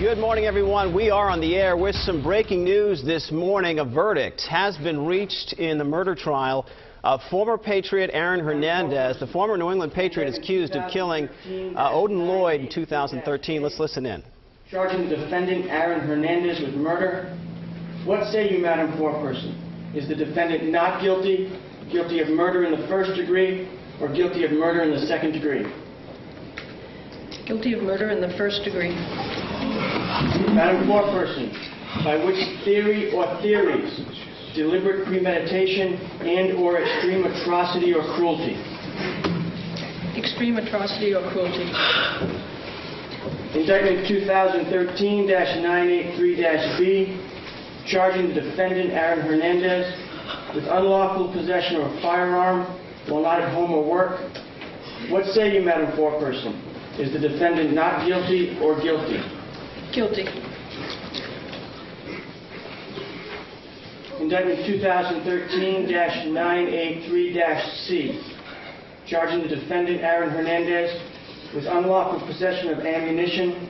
Good morning, everyone. We are on the air with some breaking news this morning. A verdict has been reached in the murder trial of former Patriot Aaron Hernandez. The former New England Patriot is accused of killing Odin Lloyd in 2013. Let's listen in. Charging the defendant, Aaron Hernandez, with murder. What say you, Madam Foreperson? Is the defendant not guilty, guilty of murder in the first degree, or guilty of murder in the second degree? Guilty of murder in the first degree. Madam Foreperson, by which theory or theories, deliberate premeditation and/or extreme atrocity or cruelty? Extreme atrocity or cruelty. Indictment 2013-983-B, charging the defendant, Aaron Hernandez, with unlawful possession of a firearm while not at home or work. What say you, Madam Foreperson? Is the defendant not guilty or guilty? Guilty. Indictment 2013-983-C, charging the defendant, Aaron Hernandez, with unlawful possession of ammunition.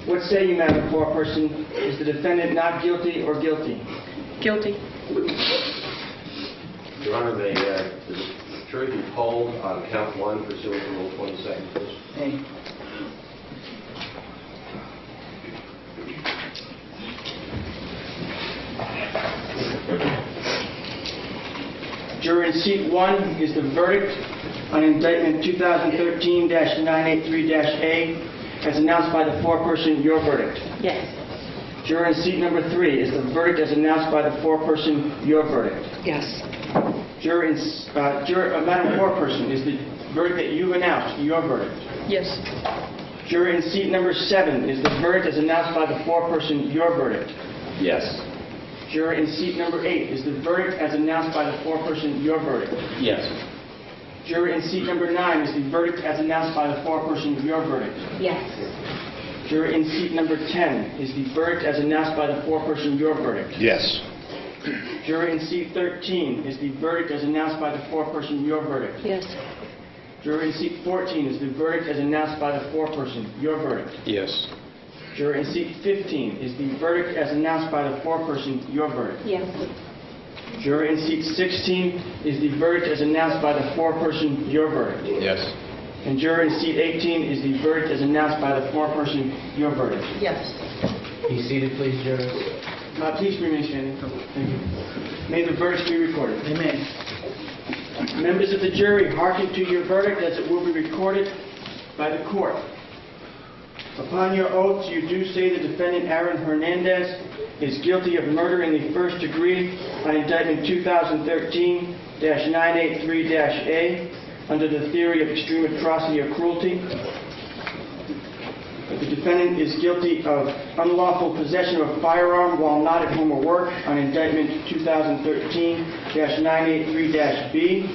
What say you, Madam Foreperson? Is the defendant not guilty or guilty? Guilty. Your Honor, may the jury be polled on count 1 pursuant to Rule 22, please? Hey. Juror in seat 1 is the verdict on indictment 2013-983-A, as announced by the foreperson. Your verdict. Yes. Juror in seat number 3 is the verdict as announced by the foreperson. Your verdict. Yes. Madam Foreperson, is the verdict that you've announced your verdict? Yes. Juror in seat number 7, is the verdict as announced by the foreperson your verdict? Yes. Juror in seat number 8, is the verdict as announced by the foreperson your verdict? Yes. Juror in seat number 9, is the verdict as announced by the foreperson your verdict? Yes. Juror in seat number 10, is the verdict as announced by the foreperson your verdict? Yes. Juror in seat 13, is the verdict as announced by the foreperson your verdict? Yes. Juror in seat 14, is the verdict as announced by the foreperson your verdict? Yes. Juror in seat 15, is the verdict as announced by the foreperson your verdict? Yes. Juror in seat 16, is the verdict as announced by the foreperson your verdict? Yes. And juror in seat 18, is the verdict as announced by the foreperson your verdict? Yes. Be seated, please, jurors. Please remain standing. Thank you. May the verdicts be recorded. Amen. Members of the jury, hearken to your verdict as it will be recorded by the court. Upon your oaths, you do say the defendant, Aaron Hernandez, is guilty of murder in the first degree on indictment 2013-983-A under the theory of extreme atrocity or cruelty. The defendant is guilty of unlawful possession of a firearm while not at home or work on indictment 2013-983-B,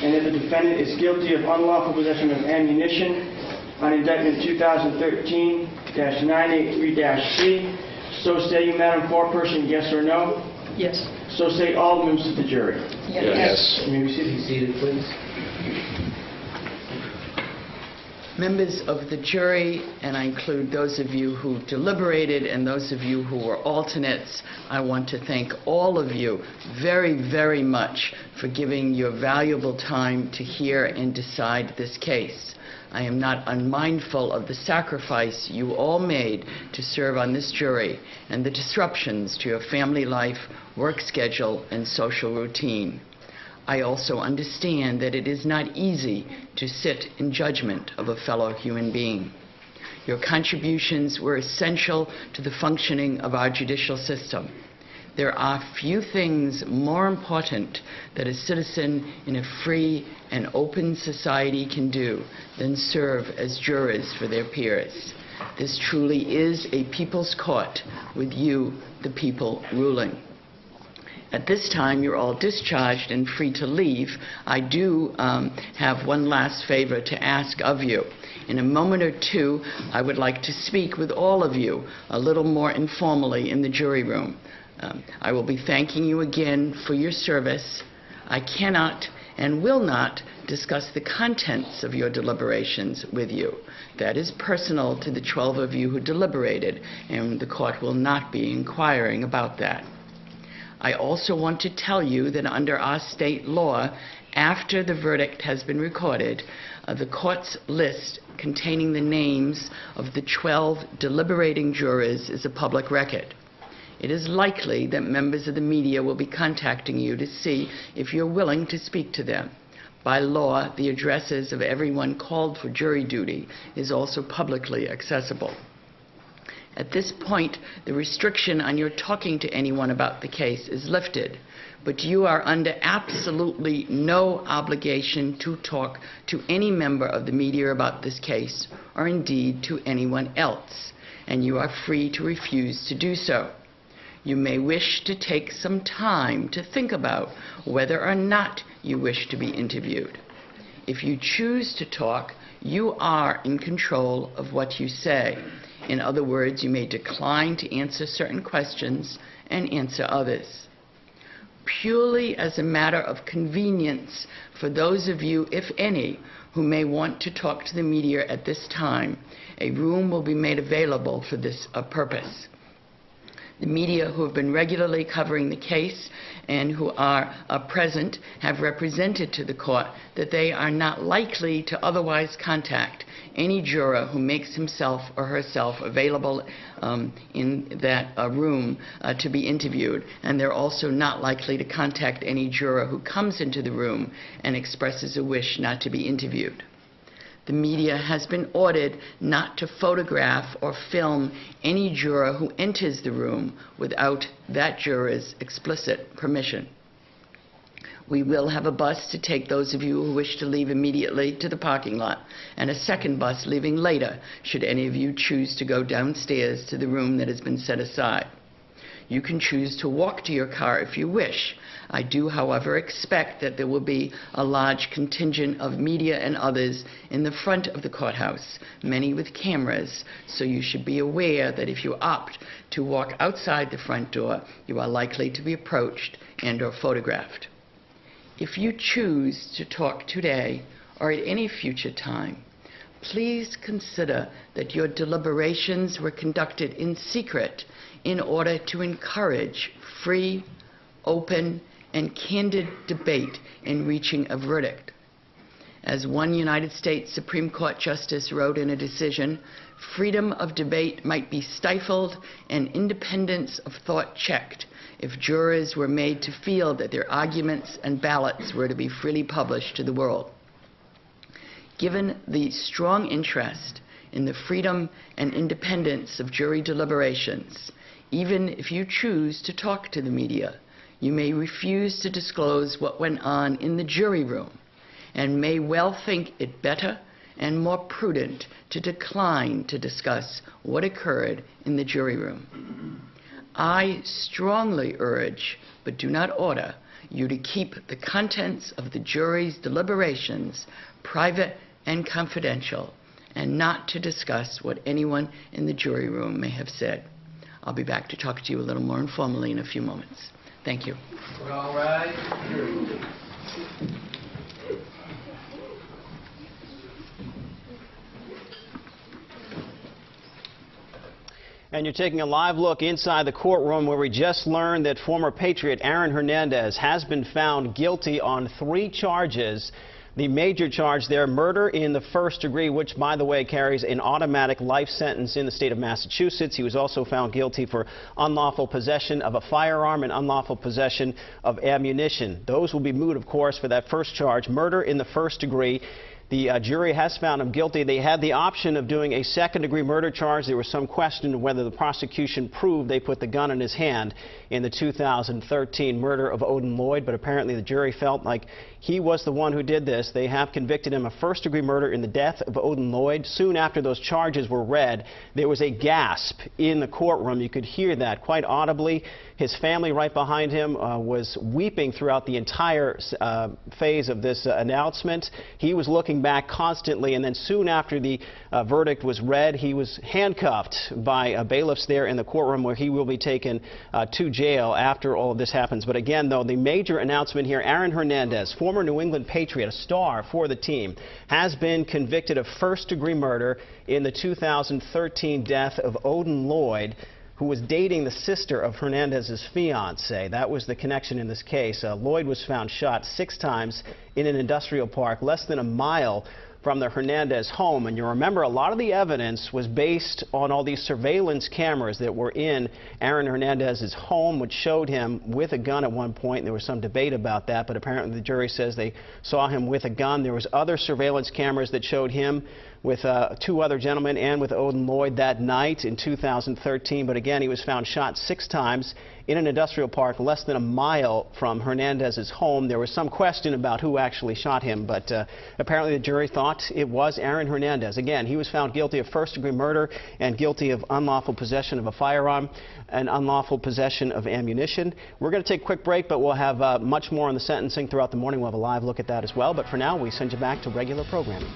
and that the defendant is guilty of unlawful possession of ammunition on indictment 2013-983-C. So say you, Madam Foreperson, yes or no? Yes. So say all members of the jury. Yes. You may be seated. Be seated, please. Members of the jury, and I include those of you who deliberated and those of you who were alternates, I want to thank all of you very, very much for giving your valuable time to hear and decide this case. I am not unmindful of the sacrifice you all made to serve on this jury and the disruptions to your family life, work schedule, and social routine. I also understand that it is not easy to sit in judgment of a fellow human being. Your contributions were essential to the functioning of our judicial system. There are few things more important that a citizen in a free and open society can do than serve as jurors for their peers. This truly is a people's court, with you, the people, ruling. At this time, you're all discharged and free to leave. I do have one last favor to ask of you. In a moment or two, I would like to speak with all of you a little more informally in the jury room. I will be thanking you again for your service. I cannot and will not discuss the contents of your deliberations with you. That is personal to the 12 of you who deliberated, and the court will not be inquiring about that. I also want to tell you that under our state law, after the verdict has been recorded, the court's list containing the names of the 12 deliberating jurors is a public record. It is likely that members of the media will be contacting you to see if you're willing to speak to them. By law, the addresses of everyone called for jury duty is also publicly accessible. At this point, the restriction on your talking to anyone about the case is lifted, but you are under absolutely no obligation to talk to any member of the media about this case, or indeed to anyone else, and you are free to refuse to do so. You may wish to take some time to think about whether or not you wish to be interviewed. If you choose to talk, you are in control of what you say. In other words, you may decline to answer certain questions and answer others. Purely as a matter of convenience for those of you, if any, who may want to talk to the media at this time, a room will be made available for this purpose. The media who have been regularly covering the case and who are present have represented to the court that they are not likely to otherwise contact any juror who makes himself or herself available in that room to be interviewed, and they're also not likely to contact any juror who comes into the room and expresses a wish not to be interviewed. The media has been ordered not to photograph or film any juror who enters the room without that juror's explicit permission. We will have a bus to take those of you who wish to leave immediately to the parking lot, and a second bus leaving later, should any of you choose to go downstairs to the room that has been set aside. You can choose to walk to your car if you wish. I do, however, expect that there will be a large contingent of media and others in the front of the courthouse, many with cameras, so you should be aware that if you opt to walk outside the front door, you are likely to be approached and/or photographed. If you choose to talk today or at any future time, please consider that your deliberations were conducted in secret in order to encourage free, open, and candid debate in reaching a verdict. As one United States Supreme Court justice wrote in a decision, freedom of debate might be stifled and independence of thought checked if jurors were made to feel that their arguments and ballots were to be freely published to the world. Given the strong interest in the freedom and independence of jury deliberations, even if you choose to talk to the media, you may refuse to disclose what went on in the jury room and may well think it better and more prudent to decline to discuss what occurred in the jury room. I strongly urge, but do not order, you to keep the contents of the jury's deliberations private and confidential, and not to discuss what anyone in the jury room may have said. I'll be back to talk to you a little more informally in a few moments. Thank you. All right. And you're taking a live look inside the courtroom where we just learned that former Patriot Aaron Hernandez has been found guilty on 3 charges. The major charge there, murder in the first degree, which, by the way, carries an automatic life sentence in the state of Massachusetts. He was also found guilty for unlawful possession of a firearm and unlawful possession of ammunition. Those will be moot, of course, for that first charge, murder in the first degree. The jury has found him guilty. They had the option of doing a second-degree murder charge. There was some question of whether the prosecution proved they put the gun in his hand in the 2013 murder of Odin Lloyd, but apparently the jury felt like he was the one who did this. They have convicted him of first-degree murder in the death of Odin Lloyd. Soon after those charges were read, there was a gasp in the courtroom. You could hear that quite audibly. His family right behind him was weeping throughout the entire phase of this announcement. He was looking fighting back constantly, and then soon after the verdict was read, he was handcuffed by bailiffs there in the courtroom, where he will be taken to jail after all of this happens. But again, though, the major announcement here, Aaron Hernandez, former New England Patriot, a star for the team, has been convicted of first-degree murder in the 2013 death of Odin Lloyd, who was dating the sister of Hernandez's fiancée. That was the connection in this case. Lloyd was found shot 6 times in an industrial park less than a mile from the Hernandez home. And you remember, a lot of the evidence was based on all these surveillance cameras that were in Aaron Hernandez's home, which showed him with a gun at one point. There was some debate about that, but apparently the jury says they saw him with a gun. There was other surveillance cameras that showed him with 2 other gentlemen and with Odin Lloyd that night in 2013. But again, he was found shot 6 times in an industrial park less than a mile from Hernandez's home. There was some question about who actually shot him, but apparently the jury thought it was Aaron Hernandez. Again, he was found guilty of first-degree murder and guilty of unlawful possession of a firearm and unlawful possession of ammunition. We're going to take a quick break, but we'll have much more on the sentencing throughout the morning. We'll have a live look at that as well. But for now, we send you back to regular programming.